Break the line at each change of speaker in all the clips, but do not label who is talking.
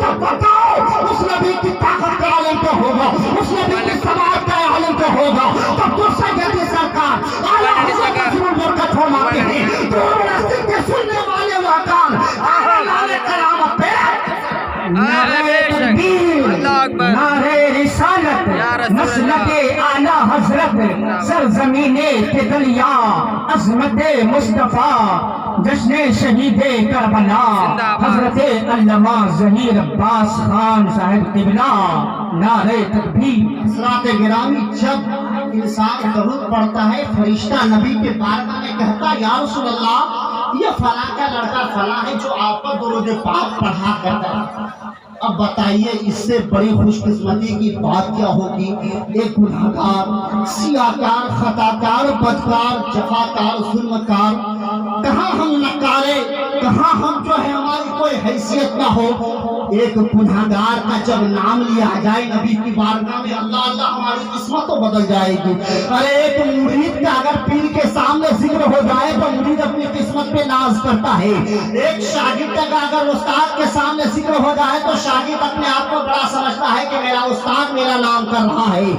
تو بتاؤ اس نبی کی طاقت کا عالم کیا ہوگا، اس نبی کی سماعت کا عالم کیا ہوگا. تو تجھ سے کہتے سرکار اعلیٰ حضرت رسول برکت فرماتے ہیں دور راستے کے سننے والے وہ کان آنے والے قیامت پہ نعرہ تکبیر، نعرہ رسالت، مسلک اعلیٰ حضرت، سرزمین فدلیا، عظمت مصطفیٰ، جشن شہید کربلا، حضرت علامہ ظہیر عباس خان صاحب قبلہ. نعرہ تکبیر. حضرات گرامی، جب انسان درود پڑھتا ہے فرشتہ نبی کے بارگاہ میں کہتا یا رسول اللہ یہ فلاں کا لڑکا فلاں ہے جو آپ پر درود پاک پڑھا کرتا ہے. اب بتائیے اس سے بڑی خوش قسمتی کی بات کیا ہوگی. ایک گناہگار، سیاہکار، خطاکار، بدکار، جفاکار، ظلمکار، کہاں ہم نکارے، کہاں ہم جو ہے ہماری کوئی حیثیت نہ ہو، ایک گناہگار کا جب نام لیا جائے نبی کی بارگاہ میں اللہ اللہ ہماری قسمت تو بدل جائے گی. ارے ایک مرید کا اگر پیر کے سامنے ذکر ہو جائے تو مرید اپنی قسمت پہ ناز کرتا ہے. ایک شاگرد کا اگر استاد کے سامنے ذکر ہو جائے تو شاگرد اپنے آپ کو بڑا سمجھتا ہے کہ میرا استاد میرا نام کر رہا ہے.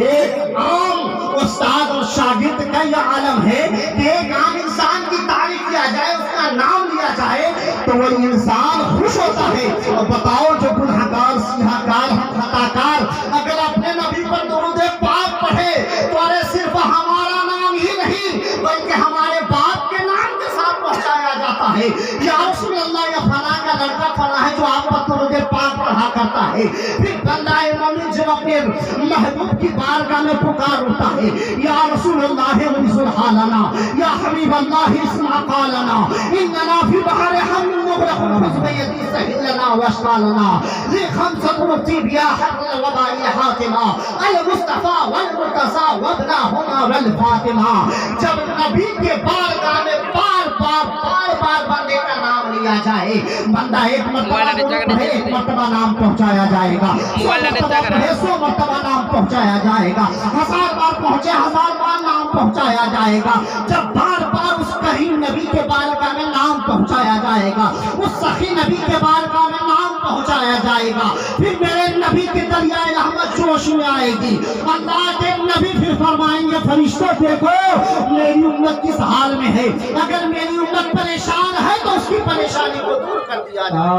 ایک عام استاد اور شاگرد کا یہ عالم ہے کہ ایک عام انسان کی تعریف کیا جائے، اس کا نام لیا جائے تو وہ انسان خوش ہوتا ہے. اور بتاؤ جو گنہگار، سیاہکار، خطاکار اگر اپنے نبی پر درود پاک پڑھے تو ارے صرف ہمارا نام ہی نہیں بلکہ ہمارے باپ کے نام کے ساتھ پہنچایا جاتا ہے. یا رسول اللہ یہ فلاں کا لڑکا فلاں ہے جو آپ پر درود پاک پڑھا کرتا ہے. پھر بندہ مومن جب اپنے محبوب کی بارگاہ میں پکار اٹھتا ہے یا رسول اللہ انصر حالنا، یا حبیب اللہ اسمع قالنا، اننا فی بحر ہم نغرق خذ بیدی سہل لنا واشفع لنا لخمسۃ رتب یا حق الوباء حاتمہ المصطفیٰ والمرتضیٰ وابناہما والفاطمہ. جب نبی کے بارگاہ میں بار بار بندے کا نام لیا جائے، بندہ ایک مرتبہ نام پہنچایا جائے گا، 100 مرتبہ نام پہنچایا جائے گا، 1000 بار پہنچے 1000 بار نام پہنچایا جائے گا. جب بار بار اس کریم نبی کے بارگاہ میں نام پہنچایا جائے گا، اس سخی نبی کے بارگاہ میں نام پہنچایا جائے گا، پھر میرے نبی کے دریائے رحمت جوش میں آئے گی. اللہ کے نبی پھر فرمائیں گے فرشتوں دیکھو میری امت کس حال میں ہے، اگر میری امت پریشان ہے تو اس کی پریشانی کو دور کر دیا جائے.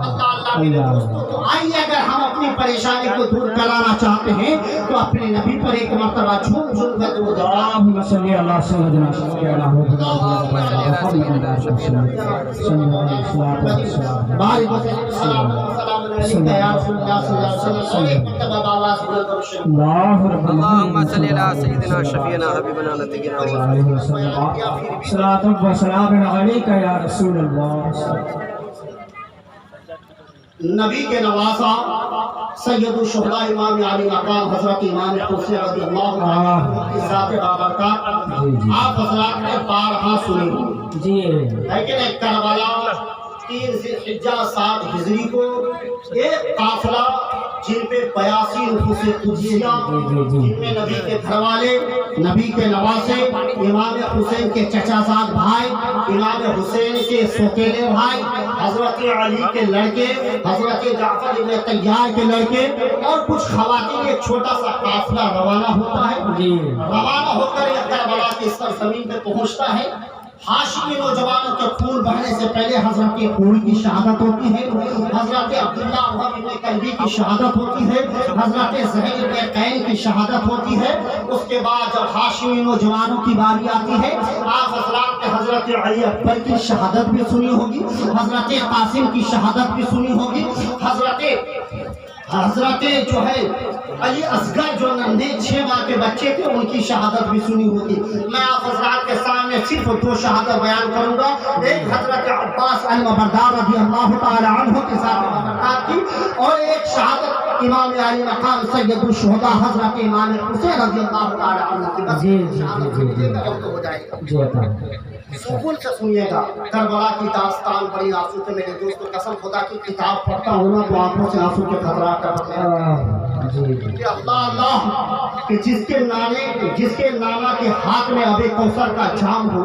اللہ میرے دوستوں، تو آئیے اگر ہم اپنی پریشانی کو دور کرانا چاہتے ہیں تو اپنے نبی پر ایک مرتبہ جھوم جھوم کر درود
اللهم صل على سيدنا
اللهم صل على سيدنا شفيعنا حبيبنا نبينا
صلاة وسلام عليك يا رسول الله.
نبی کے نواسا سید الشہداء امام علی مقام حضرت امام حسین رضی اللہ عنہ کی ذات بابرکات آپ حضرات نے بارہا سنی
جی
لیکن ایک کربلا 3 ذی الحجہ 7 ہجری کو ایک قافلہ جن پہ 82 نفوس قدسیہ، جن میں نبی کے گھر والے، نبی کے نواسے، امام حسین کے چچا زاد بھائی، امام حسین کے سوتیلے بھائی، حضرت علی کے لڑکے، حضرت جعفر ابن طیار کے لڑکے اور کچھ خواتین، ایک چھوٹا سا قافلہ روانہ ہوتا ہے. روانہ ہو کر یہ کربلا کی سرزمین پہ پہنچتا ہے. ہاشمی نوجوانوں کے خون بہنے سے پہلے حضرت خون کی شہادت ہوتی ہے، حضرت عبداللہ ابن کلبی کی شہادت ہوتی ہے، حضرت زہیر بن قین کی شہادت ہوتی ہے. اس کے بعد جب ہاشمی نوجوانوں کی باری آتی ہے، آپ حضرات نے حضرت علی اکبر کی شہادت بھی سنی ہوگی، حضرت قاسم کی شہادت بھی سنی ہوگی، حضرت جو ہے علی اصغر جو نندے 6 ماہ کے بچے تھے ان کی شہادت بھی سنی ہوگی. میں آپ حضرات کے سامنے صرف 2 شہادت بیان کروں گا. ایک حضرت عباس المبردار رضی اللہ تعالی عنہ کے ساتھ مبارکات کی، اور ایک شہادت امام علی مقام سید الشہداء حضرت امام حسین رضی اللہ تعالی عنہ کی. بس شہادت ہو جائے گا. سکون سے سنیے گا. کربلا کی داستان بڑی آنسو سے، میرے دوستو قسم خدا کی کتاب پڑھتا ہوں نا تو آنکھوں سے آنسو کے خطرات کرتے ہیں کہ اللہ کہ جس کے نانا کے ہاتھ میں اب کوثر کا جام ہو،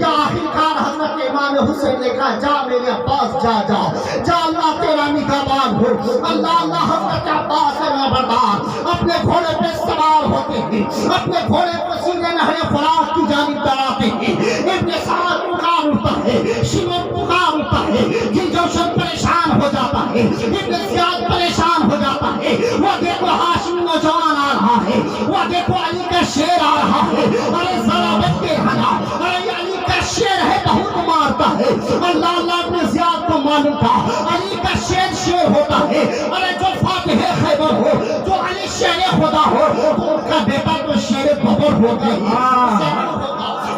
یا آخرکار حضرت امام حسین نے کہا جا میرے عباس جا جا جا, اللہ تیرا نگہبان ہو. اللہ اللہ حضرت عباس نامبردار اپنے گھوڑے پہ سوار ہوتے ہیں, اپنے گھوڑے کو سینے نہر فرات کی جانب دوڑاتے ہیں. ابن سعد پکار اٹھتا ہے, شمر پکار اٹھتا ہے, جن جوشن پریشان ہو جاتا ہے, ابن زیاد پریشان ہو جاتا ہے. وہ دیکھو ہاشم نوجوان آ رہا ہے, وہ دیکھو علی کا شیر آ رہا ہے. ارے ذرا بچ کے ہنا, ارے علی کا شیر ہے بہت مارتا ہے. اللہ اللہ ابن زیاد کو معلوم تھا علی کا شیر ہوتا ہے. ارے جو فاتح خیبر ہو, جو علی شیر خدا ہو, تو ان کا بیٹا تو شیر ببر ہوگا.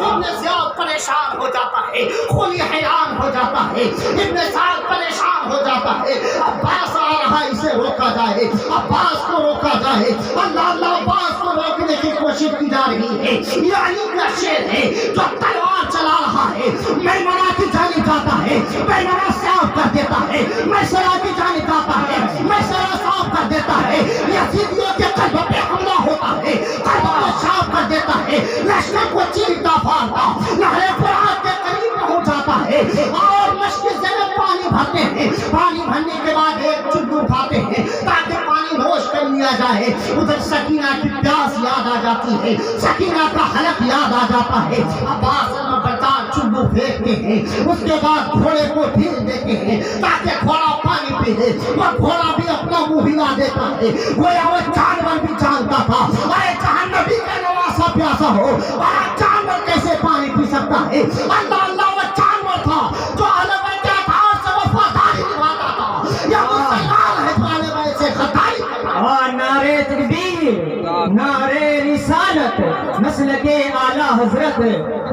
ابن زیاد پریشان ہو جاتا ہے, خلی حیران ہو جاتا ہے, ابن سعد پریشان ہو جاتا ہے. عباس آ رہا ہے, اسے روکا جائے, عباس کو روکا جائے. اللہ اللہ عباس کو روکنے کی کوشش کی جا رہی ہے. یہ علی کا شیر ہے جو تلوار چلا رہا ہے. میمنہ کی جانب جاتا ہے, میمنہ صاف کر دیتا ہے. میسرہ کی جانب جاتا ہے, میسرہ صاف کر دیتا ہے. یزیدیوں کے قلب پہ حملہ ہوتا ہے, قلب کو صاف کر دیتا ہے. لشکر کو چیرتا پھاڑتا نہر فرات کے قریب پہنچ جاتا ہے اور مشکل سے پانی بھرتے ہیں. پانی بھرنے کے بعد ایک چلو اٹھاتے ہیں تاکہ پانی نوش کر لیا جائے. ادھر سکینہ کی پیاس یاد آ جاتی ہے, سکینہ کا حلق یاد آ جاتا ہے. عباس نامبردار چلو پھینکتے ہیں, اس کے بعد گھوڑے کو ڈھیل دیتے ہیں تاکہ گھوڑا پانی پی لے. وہ گھوڑا بھی اپنا منہ ہلا دیتا ہے, گویا وہ جانور بھی جانتا تھا ارے جہاں نبی کا نواسا پیاسا ہو اور جانور کیسے پانی پی سکتا ہے. اللہ اللہ وہ جانور تھا جو اہل بیت اطہار سے وفاداری نبھاتا تھا. یا وہ سلمان ہے جو اہل بیت سے خطائی کرتا.
نعرے تکبیر, نعرے رسالت, مسلک اعلی حضرت,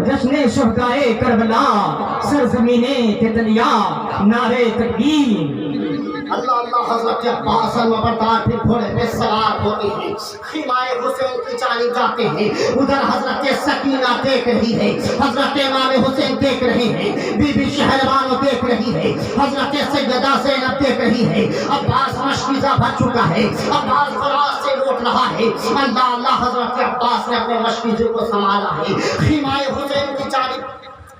جشن شہدائے کربلا, سرزمین تتلیا, نعرے تکبیر.
اللہ اللہ حضرت عباس نامبردار پھر گھوڑے پہ سوار ہوتے ہیں, خیمہ حسین کی جانب جاتے ہیں. ادھر حضرت سکینہ دیکھ رہی ہے, حضرت امام حسین دیکھ رہے ہیں, بی بی شہربانو دیکھ رہی ہے, حضرت سیدہ زینب دیکھ رہی ہے. عباس مشکیزہ بھر چکا ہے, عباس فرات سے لوٹ رہا ہے. اللہ اللہ حضرت عباس نے اپنے مشکیزے کو سنبھالا ہے, خیمہ حسین کی جانب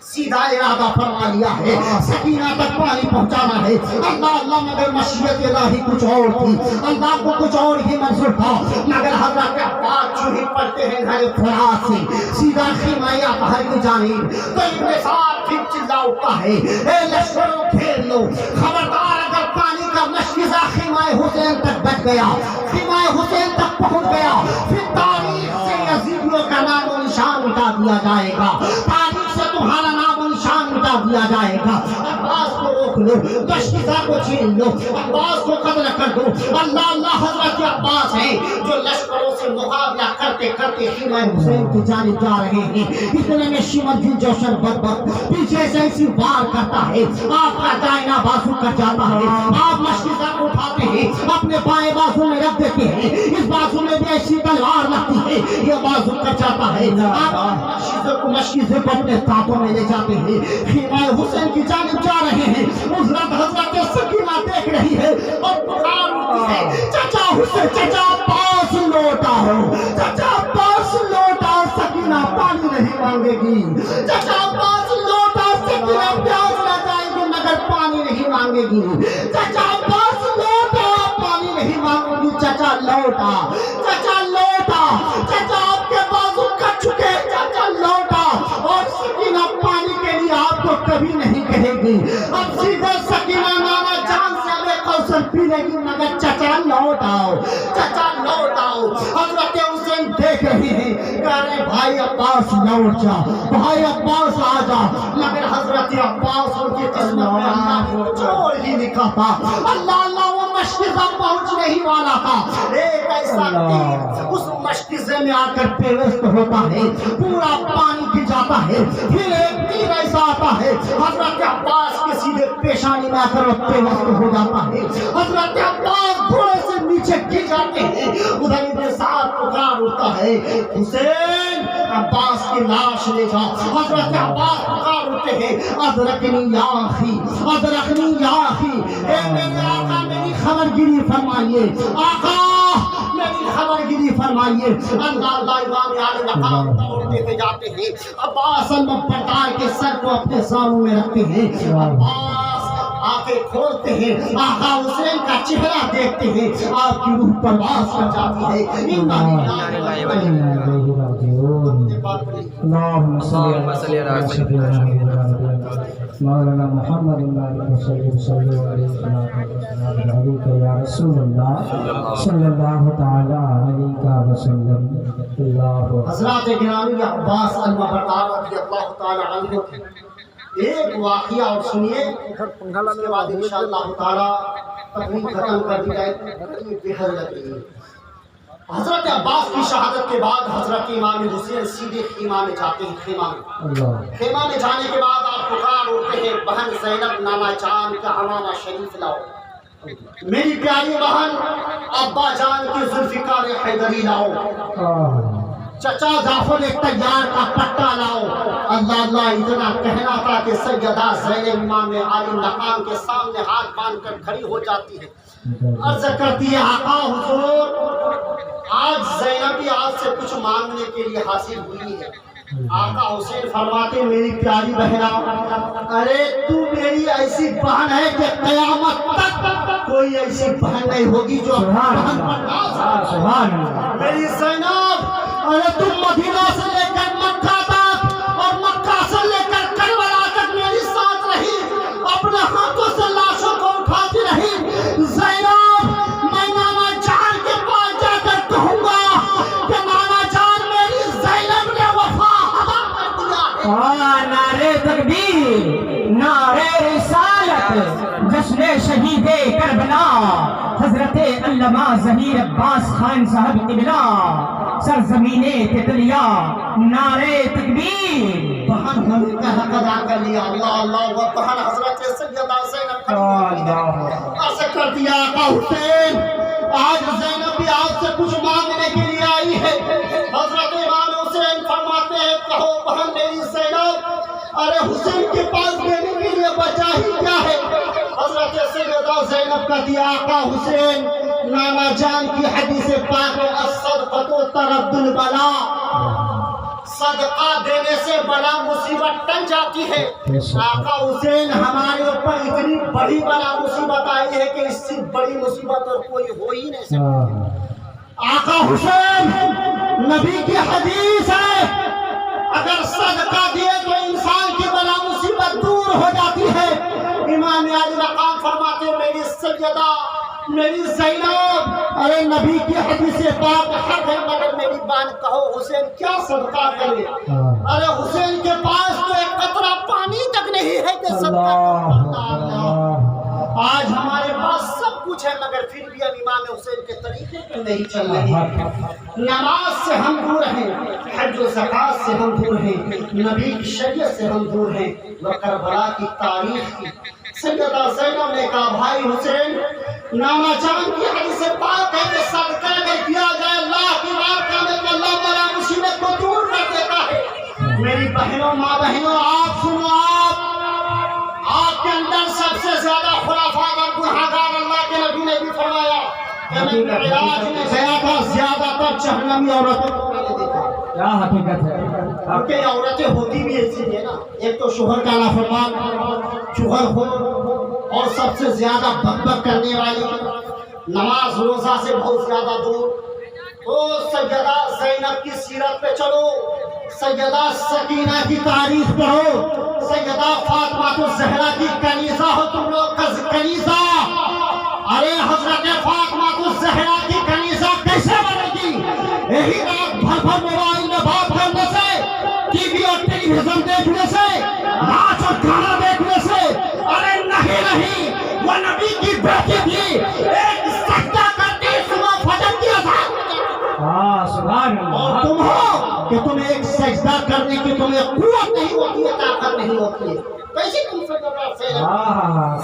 سیدھا ارادہ فرما لیا ہے, سکینہ تک پانی پہنچانا ہے. اللہ اللہ مگر مشیت الہی کچھ اور تھی, اللہ کو کچھ اور ہی منظور تھا. مگر حضرت عباس جو ہی پڑھتے ہیں نہر فرات سے سیدھا خیمہ اطہر کی جانب, تو ابن سعد پھر چلا اٹھتا ہے, اے لشکروں گھیر لو, خبردار اگر پانی کا مشکیزہ خیمہ حسین تک بچ گیا, خیمہ حسین تک پہنچ گیا, پھر تاریخ سے یزیدیوں کا نام و نشان مٹا دیا جائے گا, تاریخ سے تمہارا نام و نشان مٹا دیا جائے گا. عباس کو روک لو, مشکیزہ کو چھین لو, عباس کو قتل کر دو. اللہ اللہ حضرت عباس ہے جو لشکروں سے مقابلہ کرتے کرتے خیمہ حسین کی جانب جا رہے ہیں. اتنے میں شمر دل جوشن بدبخت پیچھے سے ایسی وار کرتا ہے, آپ کا دائنا بازو کٹ جاتا ہے. آپ مشکیزہ کو اٹھاتے ہیں, اپنے بائیں بازو میں رکھ دیتے ہیں, اس بازو میں بھی ایسی تلوار لگتی ہے, یہ بازو کٹ جاتا ہے. آپ مشکیزے کو اپنے ہاتھوں میں لے جاتے ہیں, خیمہ حسین کی جانب جا رہے ہیں. حضرت سکینہ دیکھ رہی ہے اور پکار اٹھتی ہے, چچا حسین, چچا عباس لوٹا ہو, چچا عباس لوٹا, سکینہ پانی نہیں مانگے گی. چچا عباس لوٹا, سکینہ پیاس نہ جائے گی مگر پانی نہیں مانگے گی. چچا عباس لوٹا, پانی نہیں مانگے گی. چچا لوٹا, چچا لوٹا, چچا آپ کے بازو کٹ چکے, چچا لوٹا. اور سکینہ پانی کے لیے آپ کو کبھی نہیں کہے گی. اب سیدھے سکینہ نانا جان سے ہمیں کوثر پینے کی, مگر چچا لوٹ آؤ, چچا لوٹ آؤ. حضرت حسین دیکھ رہی ہیں, کہہ رہے بھائی عباس لوٹ جا, بھائی عباس آ جا. مگر حضرت عباس ان کی قسمت میں اللہ کو چھوڑ ہی لکھا تھا. اللہ اللہ وہ مشکیزہ پہنچنے ہی والا تھا. ایک ایسا تیر اس مشکیزے میں آ کر پیوست ہوتا ہے, پورا پانی گر جاتا ہے. پھر ایک تیر ایسا آتا ہے, حضرت عباس کے سیدھے پیشانی میں آ کر پیوست ہو جاتا ہے. حضرت عباس گھوڑے سے نیچے گر جاتے ہیں. ادھر ابن سعد پکار اٹھتا ہے, حسین عباس کی لاش لے جا. حضرت عباس پکار اٹھتے ہیں, ادرکنی یا اخی, ادرکنی یا اخی, اے میرے آقا میری خبر گیری فرمائیے, آقا میری خبر گیری فرمائیے. اللہ اللہ امام علی مقام دیتے جاتے ہیں. عباس علمبردار کے سر کو اپنے سامنے میں رکھتے ہیں. عباس آنکھیں کھولتے ہیں, آقا حسین کا چہرہ دیکھتے ہیں, آپ کی روح پرواز کر جاتی ہے.
اللهم صل على سيدنا مولانا محمد صلى عليك يا رسول الله صلى الله تعالى عليك وسلم. الله
حضرات گرامی عباس علمبردار رضی اللہ تعالی عنہ ایک واقعہ اور سنیے, اس کے بعد انشاءاللہ تعالی تقریر ختم کر دی جائے. بہت لگی ہے. حضرت عباس کی شہادت کے بعد حضرت امام حسین سیدھے خیمہ میں جاتے ہیں. خیمہ میں جانے کے بعد آپ پکار اٹھتے ہیں, بہن زینب نانا جان کا امامہ شریف لاؤ, میری پیاری بہن ابا جان کی ذوالفقار حیدری لاؤ, چچا جعفر تیار کا پٹا لاؤ. اللہ اللہ اتنا کہنا تھا کہ سیدہ زینب امام عالی مقام کے سامنے ہاتھ باندھ کر کھڑی ہو جاتی ہے, عرض کرتی ہے آقا حضور آج زینب بھی آپ سے کچھ مانگنے کے لیے حاصل ہوئی ہے. آقا حسین فرماتے میری پیاری بہنا, ارے تو میری ایسی بہن ہے کہ قیامت تک کوئی ایسی بہن نہیں ہوگی جو بہن پر ناز ہے. میری زینب, ارے تم مدینہ سے لے کر مکہ تک اور مکہ سے لے کر کربلا تک میری ساتھ رہی, اپنے ہاتھوں سے لاشوں کو اٹھاتی رہی. زینب میں نانا جان کے پاس جا کر کہوں گا کہ نانا جان میری زینب نے وفا ادا کر دیا ہے.
نعرے تکبیر, نعرے رسالت, جشن شہید کربلا حضرت علامہ ظہیر عباس خان صاحب قبلہ, سرزمین تتلیا. نعرے تکبیر.
بہن ہونے کا حق ادا کر لیا. اللہ اللہ. وہ بہن حضرت سیدہ زینب عرض کر دیا آقا حسین آج زینب بھی آپ سے کچھ مانگنے کے لیے آئی ہے. حضرت امام حسین فرماتے ہیں کہو بہن میری زینب, ارے حسین کے پاس دینے کے لیے بچا ہی کیا ہے. حضرت سیدہ زینب کا دیا آقا حسین نانا جان کی حدیث پاک ہے, الصدقۃ ترد البلا, صدقہ دینے سے بلا مصیبت ٹل جاتی ہے. آقا حسین ہمارے اوپر اتنی بڑی بلا مصیبت آئی ہے کہ اس سے بڑی مصیبت اور کوئی ہو ہی نہیں سکتی. آقا حسین نبی کی حدیث ہے, اگر صدقہ دیے تو انسان کی بلا مصیبت دور ہو جاتی ہے. امام علی مقام فرماتے ہیں میری سیدہ میری زینب, ارے نبی کی حدیث پاک حق ہے مگر میری بان کہو حسین کیا صدقہ کرے. ارے حسین کے پاس تو ایک قطرہ پانی تک نہیں ہے کہ صدقہ کرے. آج ہمارے پاس سب کچھ ہے مگر پھر بھی ہم امام حسین کے طریقے پہ نہیں چل رہے ہیں. نماز سے ہم دور ہیں, حج و زکات سے ہم دور ہیں, نبی کی شریعت سے ہم دور ہیں. وہ کربلا کی تاریخ کی سیدہ زینب نے کہا بھائی حسین نانا جان کی حدیث پاک ہے کہ صدقہ اگر کیا جائے اللہ کی بات کرنے میں اللہ بلا مصیبت کو دور کر دیتا ہے. میری بہنوں ماں بہنوں آپ سنو, آپ کے اندر سب سے زیادہ خرافات اور گناہگار اللہ کے نبی نے بھی فرمایا کہ میں معراج میں گیا تھا زیادہ تر جہنمی عورتوں کو میں نے دیکھا.
کیا حقیقت ہے.
کیونکہ عورتیں ہوتی بھی ایسی ہیں نا, ایک تو شوہر کا نافرمان, شوہر ہو اور سب سے زیادہ بک کرنے والی, نماز روزہ سے بہت زیادہ دور. تو سیدہ زینب کی سیرت پہ چلو, سیدہ سکینہ کی تاریخ پڑھو, سیدہ فاطمہ الزہرا کی کنیزہ ہو تم لوگ کنیزہ. ارے حضرت فاطمہ الزہرا کی کنیزہ کیسے بنے گی؟ یہی رات بھر بھر موبائل میں بات کرنے سے, ٹی وی اور ٹیلی ویژن دیکھنے سے, ناچ اور گانا دیکھنے سے. ارے نہیں, وہ نبی کی بیٹی تھی, ایک سجدہ کرتی صبح فجر کی اذان.
سبحان اللہ.
اور تم ہو کہ تم ایک سجدہ کرنے کی تمہیں قوت نہیں ہوتی ہے, طاقت نہیں ہوتی ہے. کیسے تم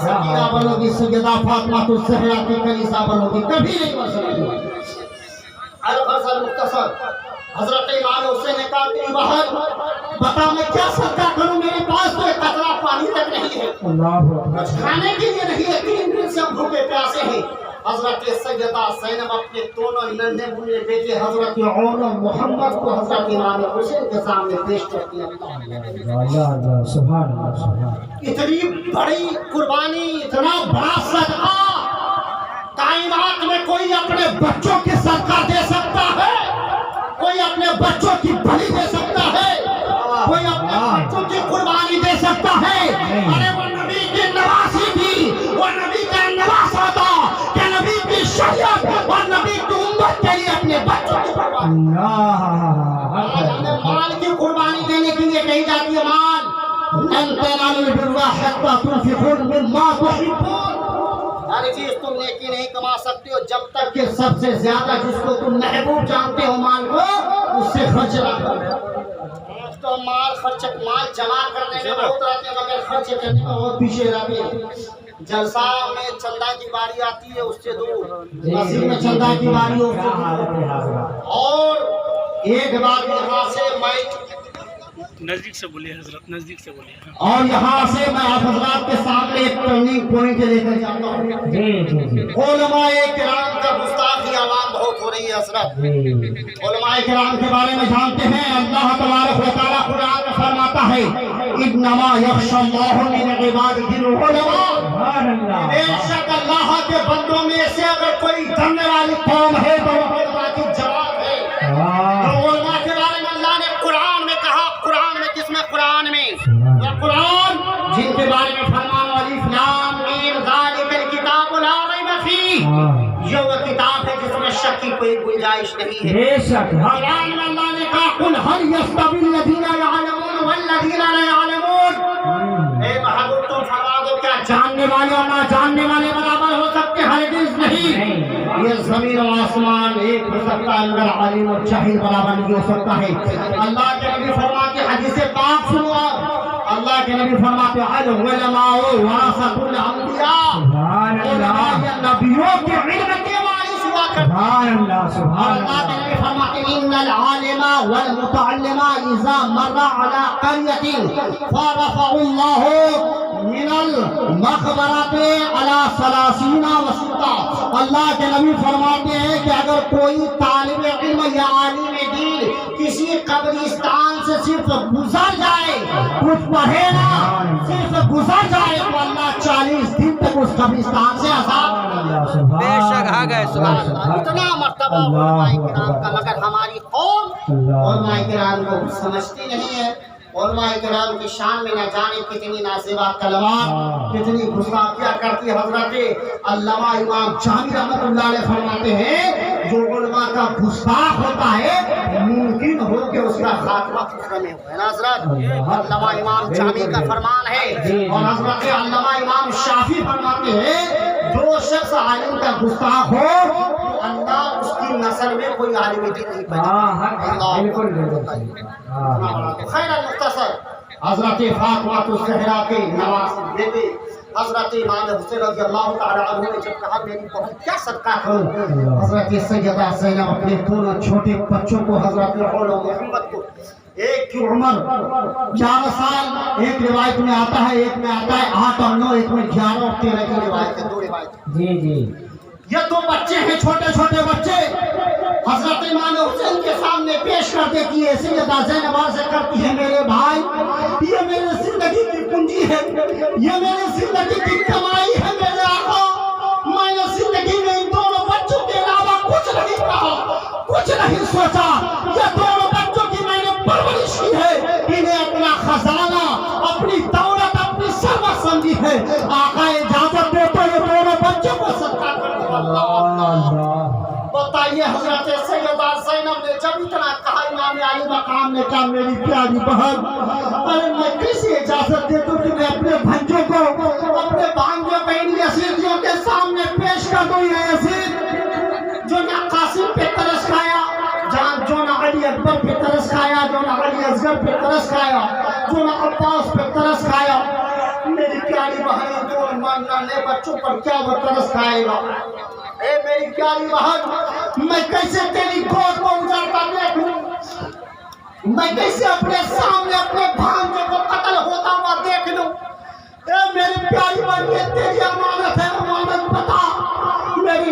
سکینہ بنو گی, سیدہ فاطمہ الزہرا کی کنیزہ بنو گی؟ کبھی نہیں بن سکتی. الفضل مختصر حضرت امام حسین نے کہا کہ بہن بتا میں کیا صدقہ کروں, میرے پاس تو ایک قطرہ پانی تک نہیں ہے, کچھ کھانے کے لیے نہیں ہے, 3 دن سے ہم بھوکے پیاسے ہیں. حضرت سیدہ زینب اپنے دونوں ننھے منھے بیٹے حضرت عمر و محمد کو حضرت امام حسین کے سامنے پیش کرتی ہیں.
سبحان اللہ سبحان.
اتنی بڑی قربانی، اتنا بڑا صدقہ کائنات میں کوئی اپنے بچوں کی صدقہ دے سکتا ہے؟ کوئی اپنے بچوں کی بلی دے سکتا ہے؟ کوئی اپنے بچوں کی قربانی دے سکتا ہے؟ ارے وہ نبی کی نواسی تھی، وہ نبی کا نواسا تھا کہ نبی کی شریعت اور نبی کی امت کے لیے اپنے بچوں کی قربانی. آج ہمیں مال کی قربانی دینے کے لیے کہی جاتی ہے مال لن تنالوا البر حتى تنفقوا مما تحبون. ہر چیز تم نیکی نہیں کما سکتے ہو جب تک کہ سب سے زیادہ جس کو تم محبوب جانتے ہو مال کو اس سے خرچ نہ کرو. تو مال جمع کرنے میں بہت رہتے ہیں مگر خرچ کرنے میں بہت پیچھے رہتے ہیں. جلسہ میں چندہ کی باری آتی ہے اس سے دور، مسجد میں چندہ کی باری ہو. اور ایک بار یہاں سے میں
نزدیک سے بولیے حضرت، نزدیک سے بولیے.
اور یہاں سے میں آپ حضرات کے سامنے ایک ٹرننگ پوائنٹ لے کر جاتا ہوں. علماء کرام کا گستاخی عوام بہت ہو رہی ہے حضرت. علماء کرام کے بارے میں جانتے ہیں اللہ تبارک و تعالیٰ قرآن میں فرماتا ہے انما یخشی اللہ من عبادہ العلماء. بے شک اللہ کے بندوں میں سے اگر کوئی ڈرنے والی قوم ہے تو وہ علماء کی جماعت ہے. تو علماء کے بارے میں اللہ نے قرآن میں کہا، قرآن میں کس میں؟ قرآن میں. وہ قرآن جن کے بارے میں فرمان الف لام میم ذالک الکتاب لا ریب فیہ، یہ وہ کتاب ہے جس میں شک کی کوئی گنجائش نہیں ہے. قرآن میں اللہ نے کہا قل هل یستوی الذین یعلمون والذین لا یعلمون. اے محبوب تم فرما دو کیا جاننے والے اور نہ جاننے والے برابر ہو سکتے؟ ہرگز نہیں. یہ زمین و آسمان ایک ہو سکتا ہے مگر عالم اور جاہل برابر نہیں ہو سکتا ہے. اللہ کے نبی فرماتے حدیث پاک سنو، اللہ کے نبی فرماتے العلماء ورثۃ الانبیاء. علماء نبیوں کے علم کے وارث ہوا کرتے ہیں. اللہ کے نبی فرماتے ان العالم والمتعلم اذا مر على قرية فرفع الله من المقبرة على 30 وسطا. اللہ کے نبی فرماتے ہیں کہ اگر کوئی طالب علم یا عالم دین کسی قبرستان سے صرف گزر جائے، کچھ پڑھے نا، صرف گزر جائے تو اللہ 40 دن تک اس قبرستان سے عذاب.
بے شک آ گئے سبحان اللہ.
اتنا مرتبہ علماء کرام کا، مگر ہماری قوم علماء کرام کو سمجھتی نہیں ہے. علماء کرام کی شان میں نہ جانے کتنی نازیبا کلمات، کتنی گستاخیاں کرتی. حضرت علامہ امام جامی رحمۃ اللہ علیہ فرماتے ہیں جو علماء کا گستاخ ہوتا ہے ممکن ہو کہ اس کا خاتمہ کفر میں ہو. ہے نا حضرت؟ علامہ امام جامی کا فرمان ہے. اور حضرت علامہ امام شافعی فرماتے ہیں جو شخص عالم کا گستاخ ہو اللہ اس کی نسل میں کوئی عالم دین نہیں پیدا. خیر المختصر حضرت فاطمہ الزہرا کے نواسے بیٹے حضرت امام حسین رضی اللہ تعالی عنہ نے جب کہا میری بہن کیا صدقہ کروں، حضرت سیدہ زینب اپنے دونوں چھوٹے بچوں کو حضرت عمر و محمد کو، ایک کی عمر 11 سال ایک روایت میں آتا ہے، ایک میں آتا ہے 8 اور 9، ایک میں 11 اور 13 کی روایت ہے، 2 روایت. یہ 2 بچے ہیں چھوٹے چھوٹے بچے. حضرت امام حسین کے سامنے پیش کر دیتی ہے. سیدہ زینب عرض کرتی ہے میرے بھائی یہ میرے زندگی کی کنجی ہے، یہ میرے زندگی کی کمائی ہے میرے آقا. میں نے زندگی میں ان دونوں بچوں کے علاوہ کچھ نہیں کہا، کچھ نہیں سوچا. یہ دونوں بچوں کی میں نے پرورش کی ہے، انہیں اپنا خزانہ، اپنی دولت، اپنی ثروت سمجھی ہے. آقا اجازت دے تو یہ دونوں بچوں کو صدقہ کر دو. بتائیے حضرت سیدہ زینب نے جب اتنا کہا امام علی مقام نے کہا میری پیاری بہن ارے میں کیسے اجازت دے دوں کہ میں اپنے بھنجوں کو، اپنے بھانجوں بہن یزیدیوں کے سامنے پیش کر دوں. یہ یزید جو نہ قاسم پہ ترس کھایا، جو نہ علی اکبر پہ ترس کھایا، جو نہ علی اصغر پہ ترس کھایا، جو نہ عباس پہ ترس کھایا، میری پیاری بہن جو نئے بچوں پر کیا وہ ترس کھائے گا. اے میری پیاری بہن میں کیسے تیری گود کو اجڑتا دیکھوں، میں کیسے اپنے سامنے اپنے بھانجے کو قتل ہوتا ہوا دیکھ لوں. اے میری پیاری بہن یہ تیری امانت ہے، امانت بتا. میری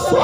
100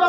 2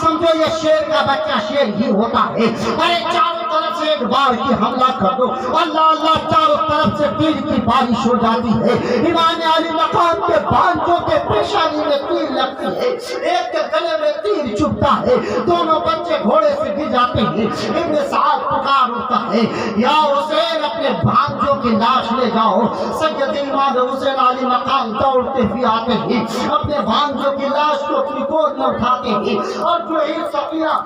سمجھو یہ شیر کا بچہ شیر ہی ہوتا ہے. ارے چاروں طرف سے ایک بار کی حملہ کر دو, اللہ اللہ چاروں طرف سے تیر کی بارش ہو جاتی ہے. امام علی مقام کے بانجوں کے پیشانی میں تیر لگتی ہے, ایک کے گلے میں تیر چبھتا ہے, دونوں بچے گھوڑے سے گر جاتے ہیں. ابن سعد پکار اٹھتا ہے, یا حسین اپنے بھانجوں کی لاش لے جاؤ. سید امام حسین علی مقام دوڑتے ہوئے آتے ہیں, اپنے بھانجوں کی لاش کو اپنی گود میں اٹھاتے ہیں, اور جو ایک سفیرہ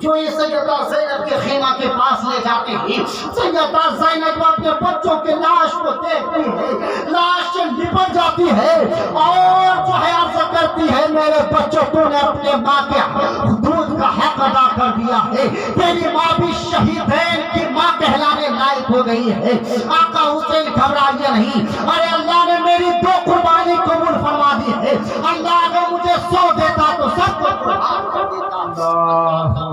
جو یہ سیدہ زینب کے خیمہ کے پاس لے جاتے ہیں. سیدہ زینب اپنے بچوں کے لاش کو دیکھتی ہے, لاش سے لپٹ جاتی ہے اور جو ہے عرض کرتی ہے, میرے بچوں تو نے اپنے ماں کے دودھ کا حق ادا کر دیا ہے, تیری ماں بھی شہیدین کی ماں کہلانے لائق ہو گئی ہے. آقا حسین گھبرائیے نہیں, ارے اللہ نے میری 2 قربانی قبول فرما دی ہے, اللہ اگر مجھے 100 دیتا تو سب کو قربان کر دیتا.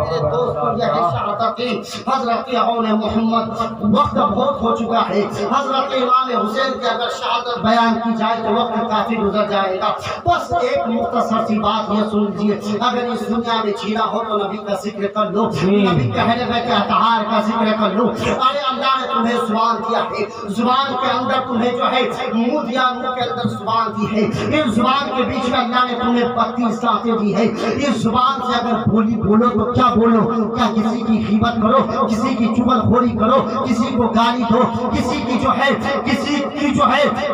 میرے دوستوں یہ ہے شہادت حضرت عون محمد. وقت بہت ہو چکا ہے, حضرت امام حسین کی اگر شہادت بیان کی جائے تو وقت کافی گزر جائے گا. بس ایک مختصر سی بات یہ سن لیجیے, اگر اس دنیا میں جینا ہو تو نبی کا ذکر کر لو, نبی کے اہل بیت اطہار کا ذکر کر لو. ارے اللہ نے تمہیں زبان دیا ہے, زبان کے اندر تمہیں جو ہے منہ دیا, منہ کے اندر زبان دی ہے. اس زبان کے بیچ میں اللہ نے تمہیں 32 دانتیں دی ہے. اس زبان سے اگر بولی بولو تو کیا بولو, کیا کسی کی غیبت کرو, کسی کی چغل خوری کرو, کسی کو گالی دو, کسی کی جو ہے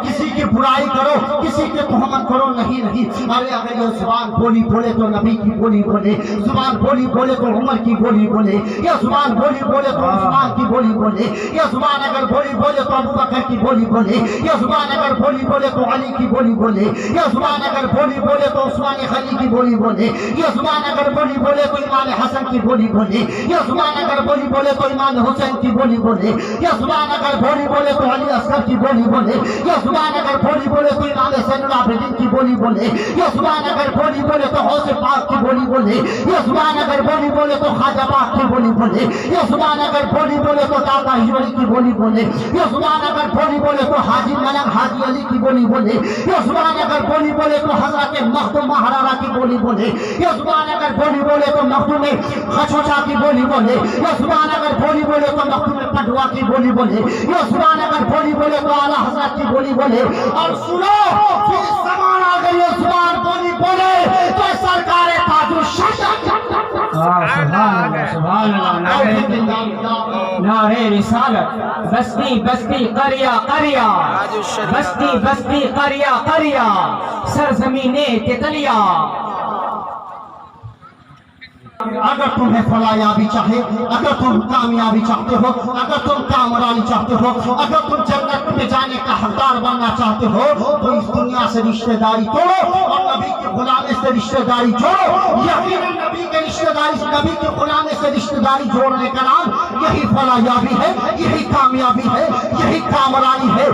کسی کی برائی کرو, کسی کی تہمت کرو, نہیں نہیں. ارے اگر یہ زبان بولی بولے تو نبی کی بولی بولے, زبان بولی بولے تو عمر کی بولی بولے, یہ زبان بولی بولے تو عثمان کی بولی بولے, یہ زبان اگر بولی بولے تو ابو بکر کی بولی بولے, یہ زبان اگر بولی بولے تو علی کی بولی بولے, یہ زبان اگر بولی بولے تو عثمان غنی کی بولی بولے, یہ زبان اگر بولی بولے تو امام حسن کی بولی بولے, یہ زبان اگر بولی بولے تو امام حسین کی بولی بولے, یہ زبان اگر بولی بولے تو علی اصغر کی بولی بولے, یہ زبان اگر بولی بولے تو امام حسین العابدین کی بولی بولے, یہ زبان اگر بولی بولے تو غوث پاک کی بولی بولے, یہ زبان اگر بولی بولے تو خواجہ پاک کی بولی بولے, یہ زبان اگر بولی بولے تو داتا ہجوری کی بولی بولے, یہ زبان اگر بولی بولے تو حاجی ملک حاجی علی کی بولی بولے, یہ زبان اگر بولی بولے تو حضرت مخدوم حرارہ کی بولی بولے, یہ زبان اگر بولی بولے تو مخدوم خشوشا کی بولی بولے, یہ زبان اگر بولی بولے تو مخدوم پٹوا کی بولی بولے, یہ زبان اگر بولی بولے تو اعلیٰ حضرت کی بولی بولے. اور سنو, پھر زمان اگر یہ زبان بولی بولے تو سرکار تاج الشمس
نعرے رسالت, بستی بستی قریہ قریہ, بستی بستی قریہ قریہ, سرزمین تتلیہ.
اگر تمہیں فلاحیابی چاہے, اگر تم کامیابی چاہتے ہو, اگر تم کامرانی چاہتے ہو, اگر تم جنت میں جانے کا حقدار بننا چاہتے ہو, تو اس دنیا سے رشتہ داری توڑو اور نبی کے غلامی سے رشتہ داری جوڑو. یقیناً نبی کے رشتہ داری, نبی کے غلامی سے رشتہ داری جوڑنے کا نام یہی فلاحیابی ہے, یہی کامیابی ہے, یہی کامرانی ہے.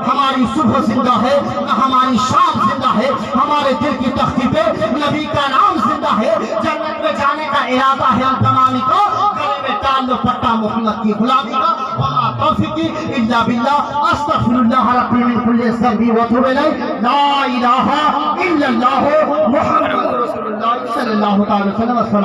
ہماری صبح زندہ ہے, ہماری شام زندہ ہے, ہمارے دل کی تختی پہ نبی کا نام زندہ ہے. جنت میں جانے کا ارادہ ہے ہم تمامی کو, گلے میں ڈال دو پٹا محمد کی غلامی کا. وما توفیقی الا باللہ, استغفر اللہ ربی من کل ذنب واتوب الیہ, لا الہ الا اللہ محمد رسول اللہ صلی اللہ تعالی وسلم. السلام